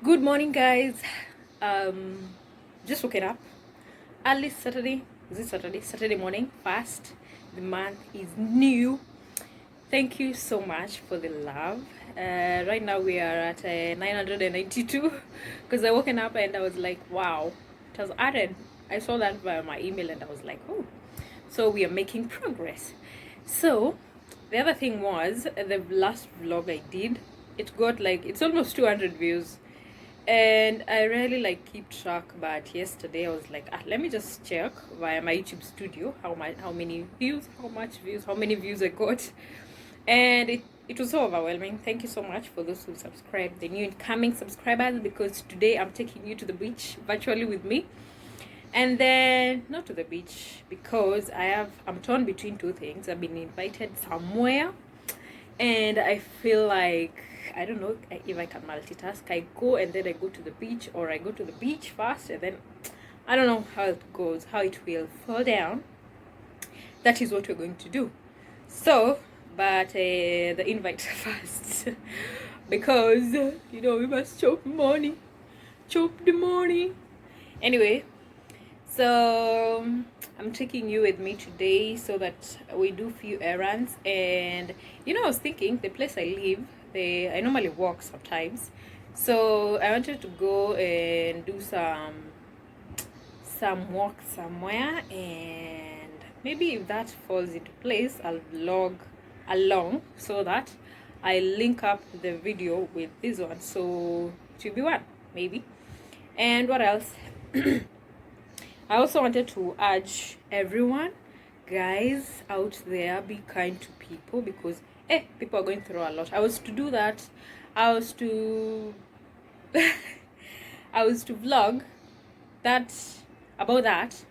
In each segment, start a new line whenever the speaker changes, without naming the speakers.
Good morning, guys. Just woken up. Early Saturday. Is it Saturday? Saturday morning. Fast. The month is new. Thank you so much for the love. Right now we are at 992 because I woken up and I was like, wow, it has added. I saw that via my email and I was like, oh, so we are making progress. So the other thing was the last vlog I did, it got like, it's almost 200 views. And I really like keep track, but yesterday I was like, let me just check via my YouTube studio how many views, how many views I got. And it was so overwhelming. Thank you so much for those who subscribed, the new incoming subscribers, because today I'm taking you to the beach virtually with me. And then not to the beach because I'm torn between two things. I've been invited somewhere and I feel like I don't know if I can multitask. I go and then I go to the beach, or I go to the beach first and then I don't know how it goes, how it will fall down. That is what we're going to do. So, but the invite first because you know we must chop the money. Anyway, so I'm taking you with me today so that we do few errands. And you know, I was thinking the place I live, I normally walk sometimes, so I wanted to go and do some walk somewhere, and maybe if that falls into place I'll vlog along so that I link up the video with this one, so it will be one maybe. And what else? I also wanted to urge everyone, guys out there, be kind to people because people are going through a lot. I was to do that. I was to vlog that about that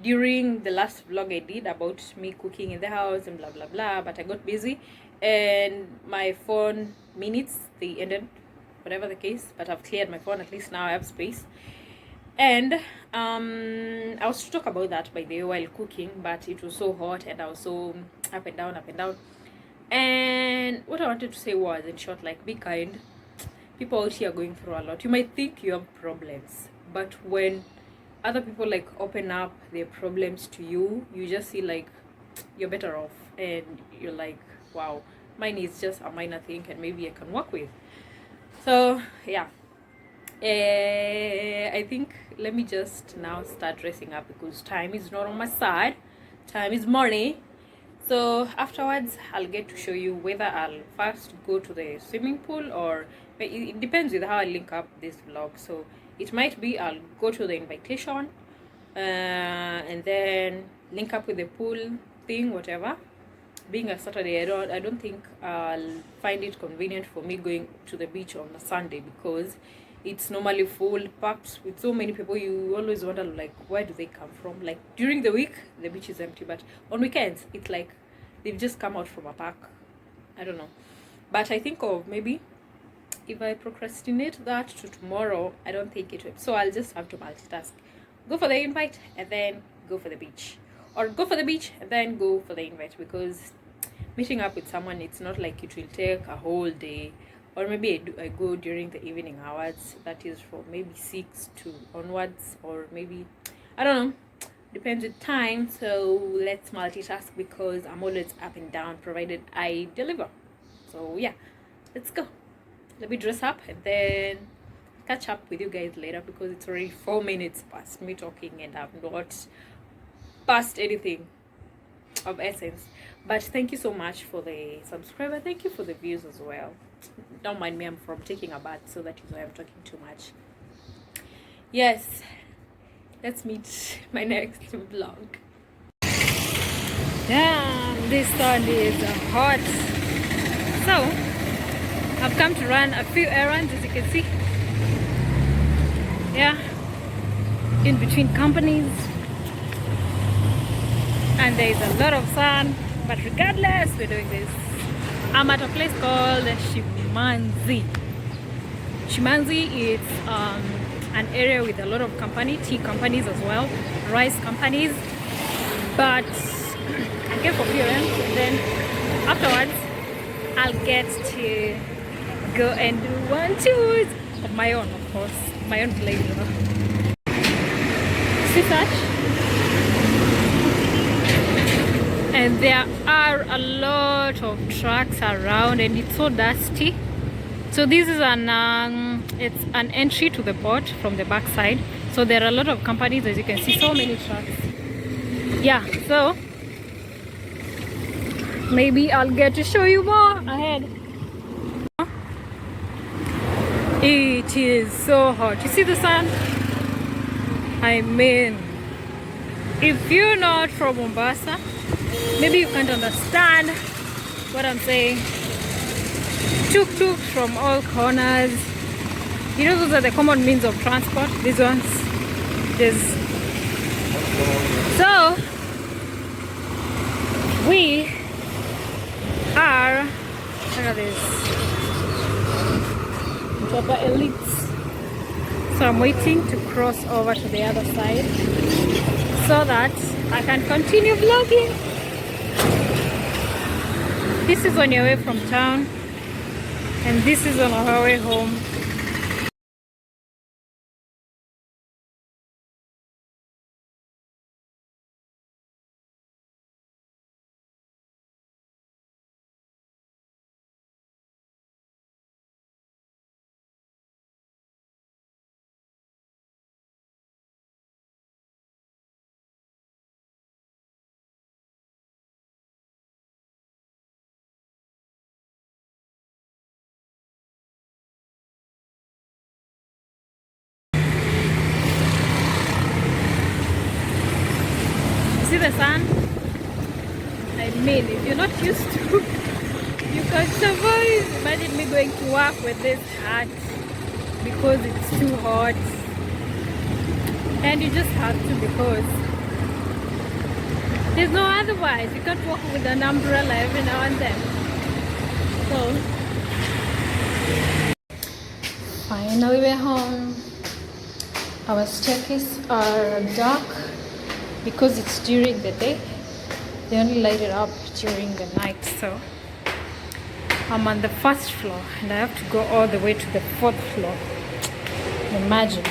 during the last vlog I did about me cooking in the house and blah blah blah, but I got busy and my phone minutes, they ended, whatever the case, but I've cleared my phone. At least now I have space. And I was to talk about that by the way while cooking, but it was so hot and I was so up and down. And what I wanted to say was, in short, like, be kind. People out here are going through a lot. You might think you have problems, but when other people like open up their problems to you, you just see like you're better off, and you're like, wow, mine is just a minor thing and maybe I can work with. So yeah, I think let me just now start dressing up because time is not on my side. Time is money. So afterwards I'll get to show you whether I'll first go to the swimming pool, or it depends with how I link up this vlog. So it might be I'll go to the invitation and then link up with the pool thing, whatever. Being a Saturday, I don't think I'll find it convenient for me going to the beach on a Sunday because it's normally full, packed with so many people. You always wonder like, where do they come from? Like during the week the beach is empty, but on weekends it's like they've just come out from a park. I don't know, but I think of maybe if I procrastinate that to tomorrow, I don't think it will. So I'll just have to multitask, go for the invite and then go for the beach, or go for the beach and then go for the invite, because meeting up with someone, it's not like it will take a whole day. Or maybe I go during the evening hours, that is from maybe 6 to onwards, or maybe I don't know, depends with time. So let's multitask because I'm always up and down provided I deliver. So yeah, let's go. Let me dress up and then catch up with you guys later because it's already 4 minutes past me talking and I've not passed anything of essence. But thank you so much for the subscriber. Thank you for the views as well. Don't mind me, I'm from taking a bath, so that is why I'm talking too much. Yes, let's meet my next vlog. Damn, this sun is hot. So I've come to run a few errands, as you can see. Yeah, in between companies, and there is a lot of sun, but regardless, we're doing this. I'm at a place called Shimanzi. Shimanzi is an area with a lot of tea companies as well, rice companies. But I'll get for few errands, and then afterwards I'll get to go and do 1, 2. of my own, of course, my own pleasure. See that? And there are a lot of trucks around, and it's so dusty. So this is it's an entry to the port from the back side. So there are a lot of companies, as you can see, so many trucks. Yeah, so maybe I'll get to show you more ahead. It is so hot. You see the sun? I mean, if you're not from Mombasa, maybe you can't understand what I'm saying. Tuk-tuk from all corners. You know, those are the common means of transport. These ones. So we are, look at this, proper elites. So I'm waiting to cross over to the other side so that I can continue vlogging. This is on your way from town, and this is on our way home. See the sun? I mean, if you're not used to, you can survive. Imagine me going to work with this hat because it's too hot. And you just have to, because there's no otherwise. You can't walk with an umbrella every now and then. So, finally we're home. Our staircases are dark because it's during the day. They only light it up during the night. So I'm on the first floor and I have to go all the way to the 4th floor. Imagine.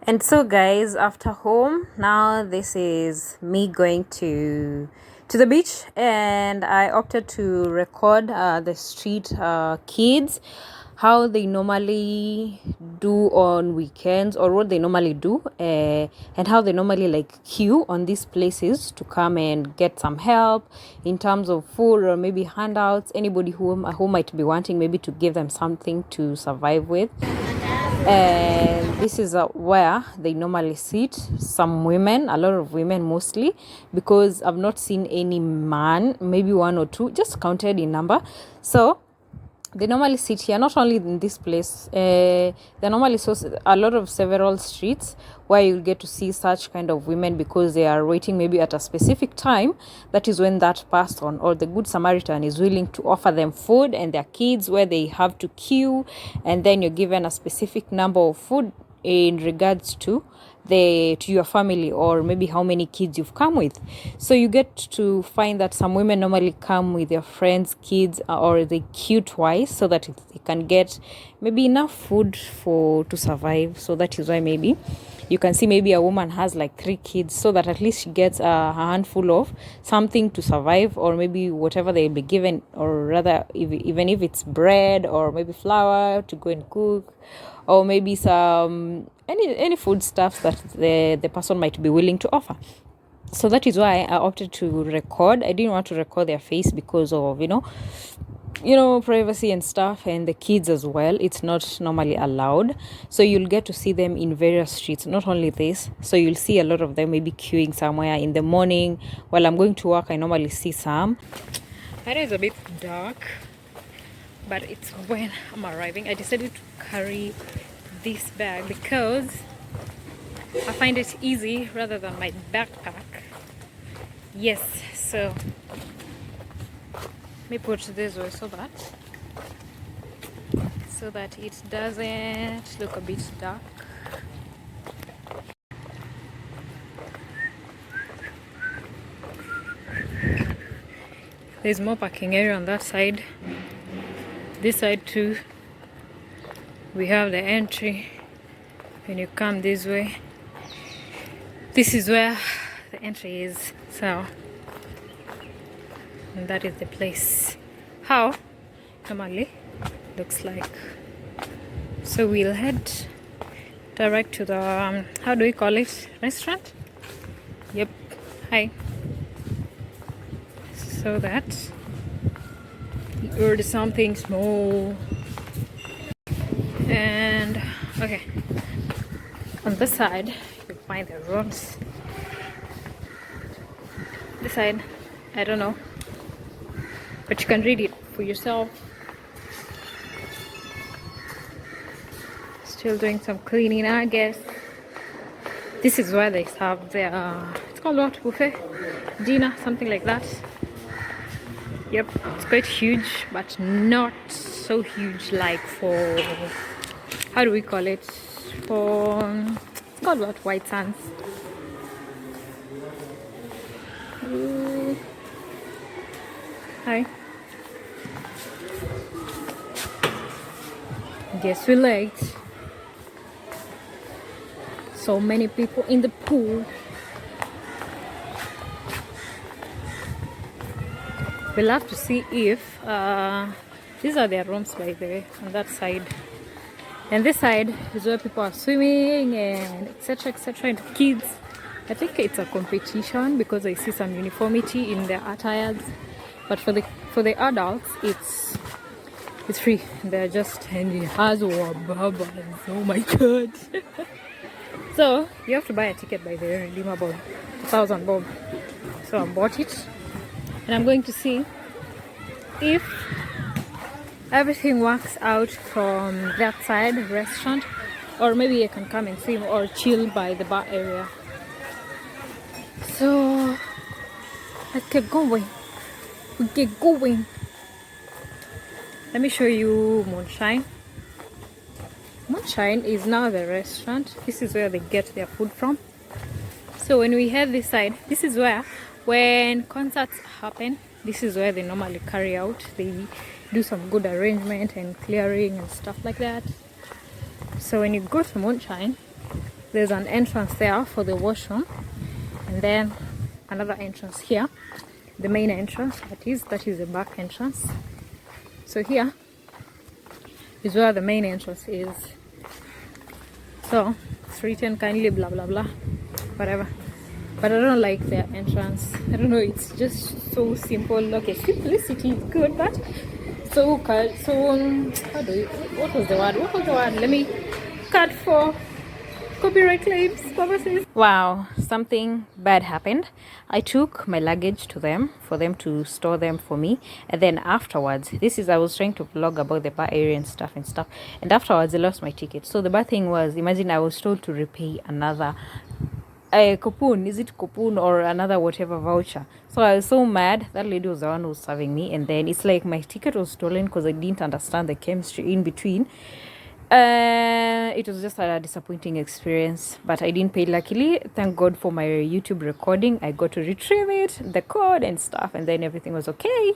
And so guys, after home, now this is me going to the beach, and I opted to record the street kids, how they normally do on weekends, or what they normally do, and how they normally like queue on these places to come and get some help in terms of food or maybe handouts, anybody who might be wanting maybe to give them something to survive with. And this is where they normally sit. Some women, a lot of women mostly, because I've not seen any man, maybe one or two, just counted in number. So they normally sit here, not only in this place. There normally a lot of several streets where you'll get to see such kind of women, because they are waiting maybe at a specific time. That is when that person or the Good Samaritan is willing to offer them food and their kids, where they have to queue, and then you're given a specific number of food in regards to your family, or maybe how many kids you've come with. So you get to find that some women normally come with their friends' kids, or they queue twice so that they can get maybe enough food to survive. So that is why maybe you can see maybe a woman has like 3 kids, so that at least she gets a handful of something to survive, or maybe whatever they'll be given, or rather even if it's bread or maybe flour to go and cook, or maybe some any food stuff that the person might be willing to offer. So that is why I opted to record. I didn't want to record their face because of privacy and stuff, and the kids as well. It's not normally allowed. So you'll get to see them in various streets, not only this. So you'll see a lot of them maybe queuing somewhere in the morning. While I'm going to work, I normally see some. It is a bit dark, but it's when I'm arriving. I decided to carry this bag because I find it easy rather than my backpack. Yes, so let me put it this way so that it doesn't look a bit dark. There's more parking area on that side. This side too. we have the entry. When you come this way, this is where the entry is. So, and that is the place. How normally looks like. So we'll head direct to the how do we call it, restaurant? Yep. Hi. So that we order something small. And okay, on this side you find the rooms. This side, I don't know, but you can read it for yourself. Still doing some cleaning, I guess. This is where they serve their it's called what, buffet dinner, something like that. Yep, it's quite huge, but not so huge like for, how do we call it, for, it's called what, White Sands. Hi. Guess we're late. So many people in the pool. We'll have to see if these are their rooms, by the way, on that side. And this side is where people are swimming and etc etc, and kids. I think it's a competition because I see some uniformity in their attires. But for the adults, it's free. They're just, and it has wababas. Oh my god. So you have to buy a ticket, by the way, redeemable 1,000 bob. So I bought it. And I'm going to see if everything works out from that side restaurant, or maybe I can come and swim or chill by the bar area. So let's get going. We get going. Let me show you Moonshine. Moonshine is now the restaurant. This is where they get their food from. So when we head this side, this is where, when concerts happen, this is where they normally carry out. They do some good arrangement and clearing and stuff like that. So when you go to Moonshine, there's an entrance there for the washroom, and then another entrance here, the main entrance. That is the back entrance. So here is where the main entrance is. So it's written kindly blah blah blah, whatever. But I don't like their entrance. I don't know, it's just so simple. Okay, simplicity is good, but so how do you, what was the word? Let me cut for copyright claims purposes. Wow, something bad happened. I took my luggage to them for them to store them for me, and then afterwards, I was trying to vlog about the bar area and stuff, and afterwards I lost my ticket. So the bad thing was, imagine I was told to repay another coupon, is it coupon or another whatever voucher. So I was so mad. That lady was the one who was serving me, and then it's like my ticket was stolen because I didn't understand the chemistry in between. It was just a disappointing experience, but I didn't pay. Luckily, thank God for my YouTube recording, I got to retrieve it, the code and stuff, and then everything was okay.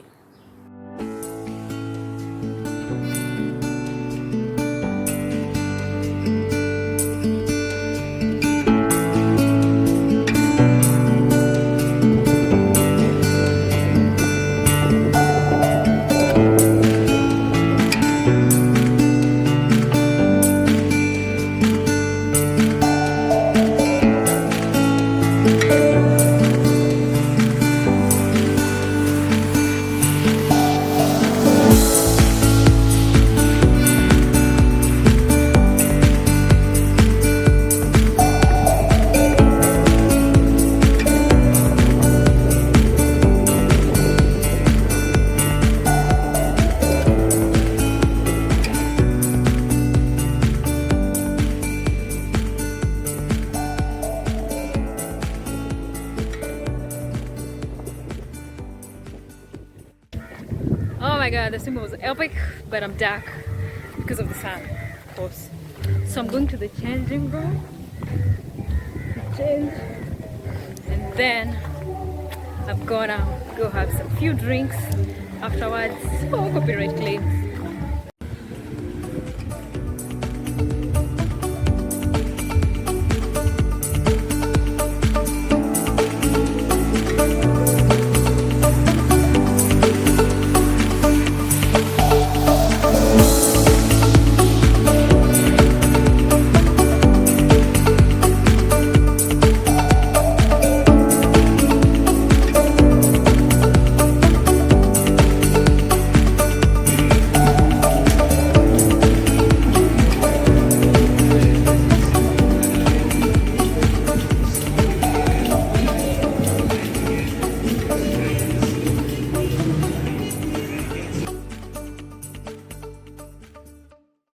Oh my god, the swim was epic, but I'm dark because of the sun, of course. So I'm going to the changing room to change, and then I'm gonna go have some few drinks afterwards. Oh, copyright claims.